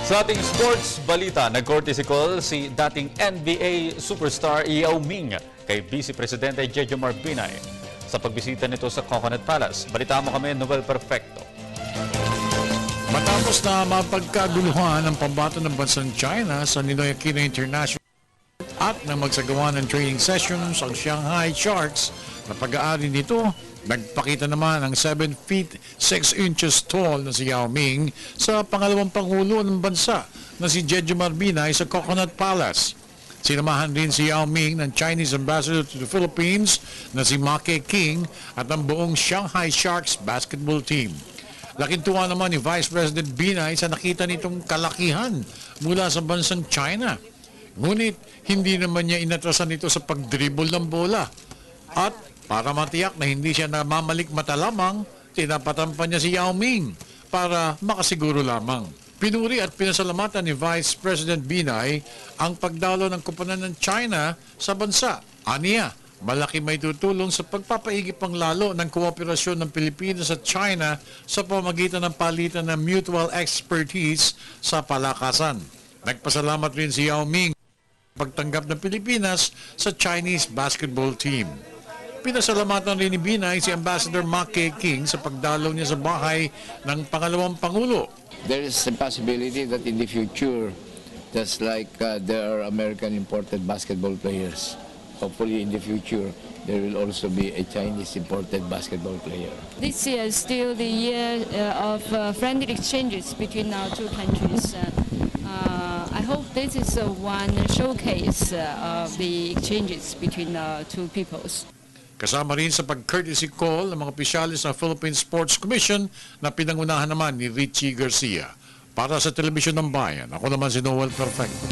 Sa ating sports balita, nag-courtesy call si dating NBA superstar Yao Ming kay Vice Presidente Jejomar Binay sa pagbisita nito sa Coconut Palace. Balita mo kami, Noel Perfecto. Matapos na mapagkaguluhan ang pambato ng bansang China sa Ninoy Aquino International at nang magsagawa ng training sessions ang Shanghai Sharks na pag-aari nito, nagpakita naman ang 7 feet 6 inches tall na si Yao Ming sa pangalawang pangulo ng bansa na si Jejomar Binay sa Coconut Palace. Sinamahan din si Yao Ming ng Chinese Ambassador to the Philippines na si Ma Keqing at ang buong Shanghai Sharks basketball team. Laking tuwa naman ni Vice President Binay sa nakita nitong kalakihan mula sa bansang China. Ngunit hindi naman niya inatrasan ito sa pagdribble ng bola. At para matiyak na hindi siya namamalikmata lamang, tinapatan pa niya si Yao Ming para makasiguro lamang. Pinuri at pinasalamatan ni Vice President Binay ang pagdalo ng koponan ng China sa bansa. Aniya, malaki may tutulong sa pagpapaigip pang lalo ng kooperasyon ng Pilipinas at China sa pamamagitan ng palitan ng mutual expertise sa palakasan. Nagpasalamat rin si Yao Ming pagtanggap ng Pilipinas sa Chinese basketball team. Pinasalamatan rin ni Binay si Ambassador Ma Keqing sa pagdalaw niya sa bahay ng pangalawang Pangulo. There is a possibility that in the future, just like there are American imported basketball players, hopefully in the future, there will also be a Chinese imported basketball player. This year is still the year of friendly exchanges between our two countries. I hope this is one showcase of the exchanges between the two peoples. Kasama rin sa pag-courtesy call ng mga opisyalis ng Philippine Sports Commission na pinangunahan naman ni Richie Garcia. Para sa Telebisyon ng Bayan, ako naman si Noel Perfecto.